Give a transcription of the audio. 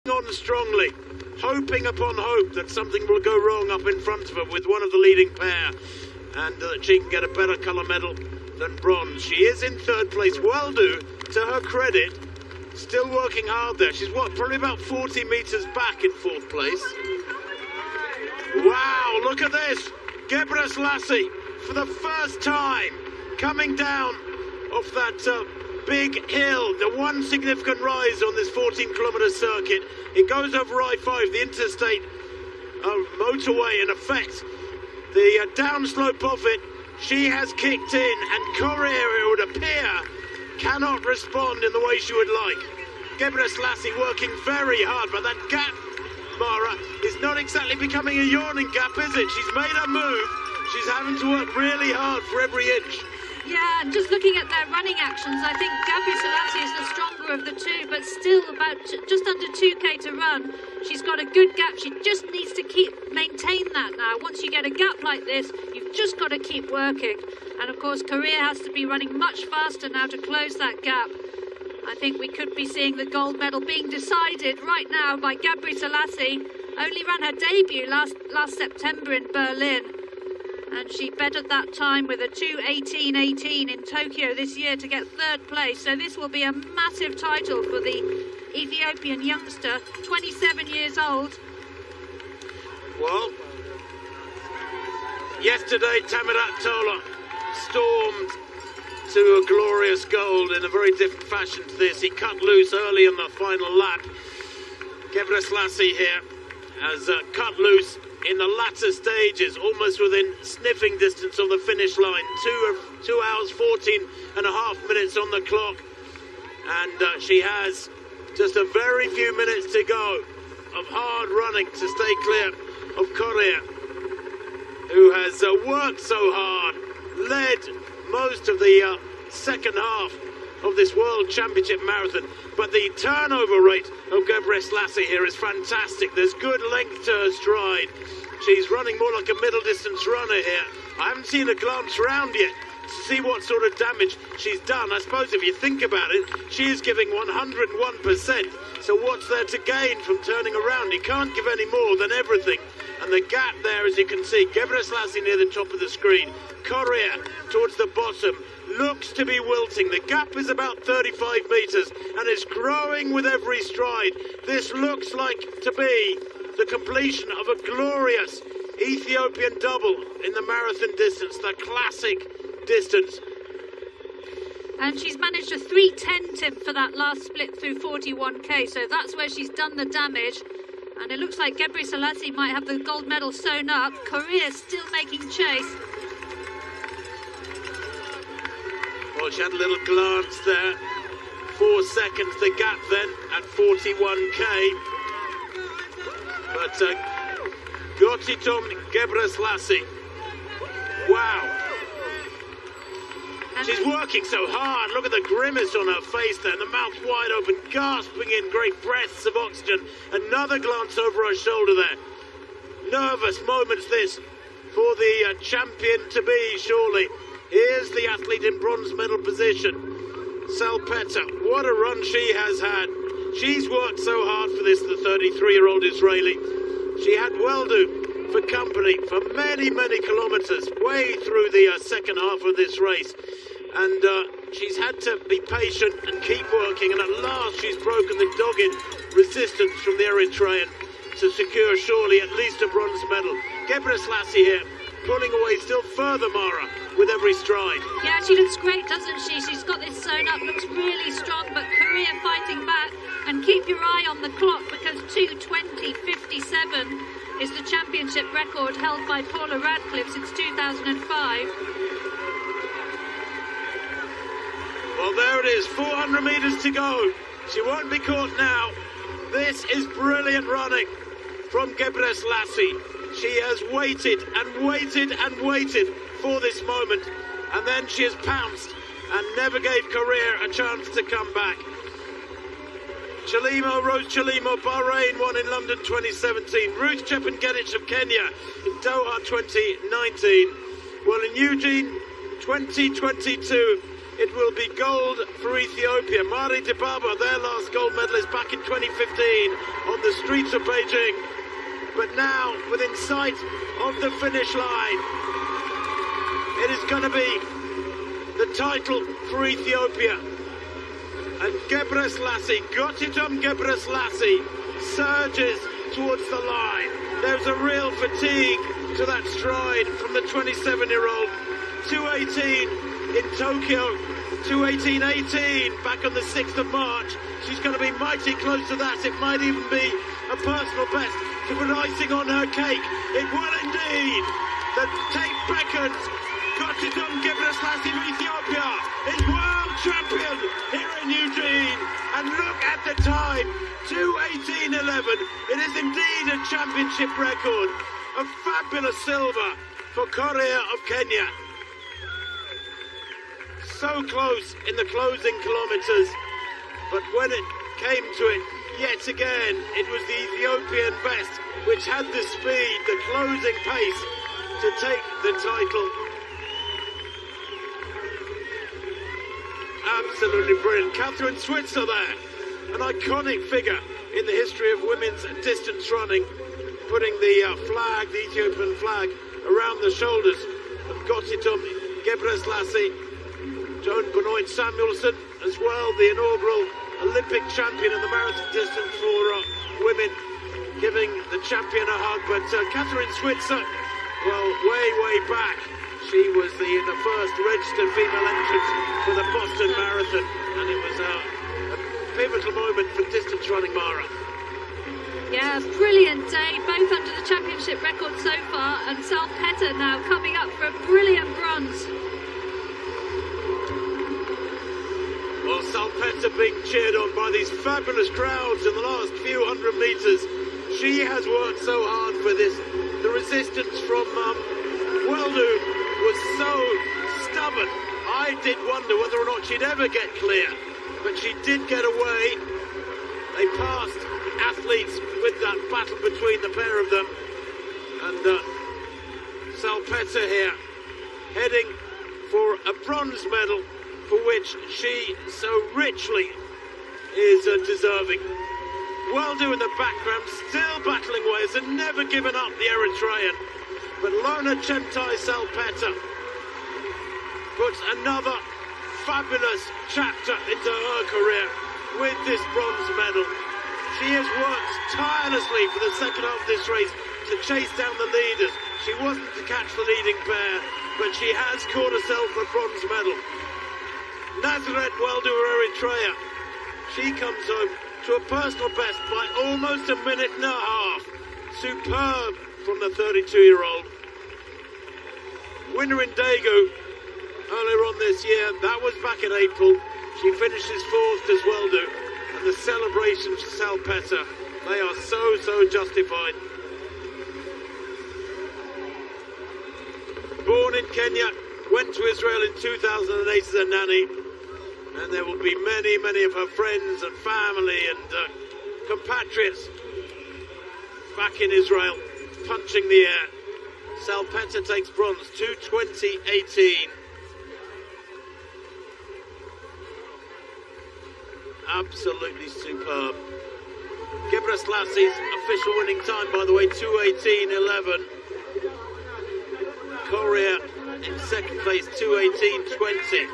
on strongly, hoping upon hope that something will go wrong up in front of her with one of the leading pair, and that she can get a better colour medal than bronze. She is in third place. Well do, to her credit, still working hard there. She's probably about 40 metres back in fourth place. Wow, look at this. ገብረስላሴ, for the first time, coming down off that big hill, the one significant rise on this 14-kilometre circuit. It goes over I-5, the interstate motorway, in effect. The downslope of it, she has kicked in, and Korea, it would appear, cannot respond in the way she would like. ገብረስላሴ working very hard, but that gap, Mara, is not exactly becoming a yawning gap, is it? She's made her move. She's having to work really hard for every inch. Yeah, and just looking at their running actions, I think ገብረስላሴ is the stronger of the two, but still about just under 2k to run. She's got a good gap. She just needs to maintain that now. Once you get a gap like this, you've just got to keep working. And of course, Korea has to be running much faster now to close that gap. I think we could be seeing the gold medal being decided right now by ገብረስላሴ. Only ran her debut last September in Berlin. And she bettered that time with a 2:18.18 in Tokyo this year to get third place. So this will be a massive title for the Ethiopian youngster, 27 years old. Well, yesterday Tamirat Tola stormed to a glorious gold in a very different fashion to this. He cut loose early in the final lap. ገብረስላሴ here has cut loose in the latter stages, almost within sniffing distance of the finish line. 2 hours, 14 and a half minutes on the clock. And she has just a very few minutes to go of hard running to stay clear of Korea, who has worked so hard, led most of the second half of this World Championship marathon. But the turnover rate of ገብረስላሴ here is fantastic. There's good length to her stride. She's running more like a middle distance runner here. I haven't seen her glance round yet to see what sort of damage she's done. I suppose if you think about it, she is giving 101%. So what's there to gain from turning around? You can't give any more than everything. And the gap there, as you can see, ገብረስላሴ near the top of the screen, Korea towards the bottom, looks to be wilting. The gap is about 35 metres and it's growing with every stride. This looks like to be the completion of a glorious Ethiopian double in the marathon distance, the classic distance. And she's managed a 3:10, Tim, for that last split through 41k, so that's where she's done the damage. And it looks like ገብረስላሴ might have the gold medal sewn up. Korea still making chase. Well, she had a little glance there. 4 seconds the gap then at 41k. But Gotitom ገብረስላሴ. Wow. She's working so hard. Look at the grimace on her face there. The mouth wide open, gasping in great breaths of oxygen. Another glance over her shoulder there. Nervous moments this for the champion to be, surely. Here's the athlete in bronze medal position. Salpeta, what a run she has had. She's worked so hard for this, the 33-year-old Israeli. She had well-do for company for many, many kilometres, way through the second half of this race. And she's had to be patient and keep working, and at last she's broken the dogged resistance from the Eritrean to secure surely at least a bronze medal. ገብረስላሴ here, pulling away still further, Mara, with every stride. Yeah, she looks great, doesn't she? She's got this sewn up, looks really strong, but Korea fighting back. And keep your eye on the clock, because 2:20.57 is the championship record held by Paula Radcliffe since 2005. Well, there it is, 400 metres to go. She won't be caught now. This is brilliant running from ገብረስላሴ. She has waited and waited and waited for this moment, and then she has pounced and never gave Korea a chance to come back. Rose Chelimo, Bahrain won in London 2017. Ruth Chepngetich of Kenya in Doha 2019. Well, in Eugene 2022, it will be gold for Ethiopia. Mari Dibaba, their last gold medalist back in 2015 on the streets of Beijing. But now, within sight of the finish line, it is going to be the title for Ethiopia. And ገብረስላሴ, Gotitom ገብረስላሴ, surges towards the line. There's a real fatigue to that stride from the 27-year-old. 2:18 in Tokyo, 2:18.18 back on the 6th of March. She's going to be mighty close to that. It might even be a personal best to put icing on her cake. It will indeed. The tape beckons. Gotitom ገብረስላሴ of Ethiopia is world champion here in Eugene. And look at the time, 2:18.11. It is indeed a championship record. A fabulous silver for Korea of Kenya. So close in the closing kilometres, but when it came to it, yet again, it was the Ethiopian best which had the speed, the closing pace to take the title. Absolutely brilliant. Catherine Switzer there, an iconic figure in the history of women's distance running, putting the flag, the Ethiopian flag, around the shoulders of Gotitom ገብረስላሴ. Joan Benoit Samuelson as well, the inaugural Olympic champion in the marathon distance for women, giving the champion a hug. But Catherine Switzer, well, way back, she was the first registered female entrant for the Boston Marathon, and it was a pivotal moment for distance running, Mara. Yeah, brilliant day, both under the championship record so far, and Salpeter now coming up for a brilliant bronze. Well, Salpeter being cheered on by these fabulous crowds in the last few hundred metres. She has worked so hard for this. The resistance from Weldu was so stubborn. I did wonder whether or not she'd ever get clear, but she did get away. They passed athletes with that battle between the pair of them. And Salpeter here heading for a bronze medal, for which she so richly is deserving. Weldu in the background, still battling ways and never given up, the Eritrean. But Lona Chemtai Salpeter puts another fabulous chapter into her career with this bronze medal. She has worked tirelessly for the second half of this race to chase down the leaders. She wasn't to catch the leading pair, but she has caught herself a bronze medal. Nazareth Weldu Eritrea, she comes home to a personal best by almost a minute and a half. Superb from the 32-year-old. Winner in Daegu earlier on this year, that was back in April. She finishes fourth as Weldu, and the celebrations for Salpeter, they are so justified. Born in Kenya, went to Israel in 2008 as a nanny, and there will be many of her friends and family and compatriots back in Israel punching the air. Salpeter takes bronze, 2:20.18. Absolutely superb. Gebreslasse's official winning time, by the way, 2:18.11. Korea in second place, 2:18.20.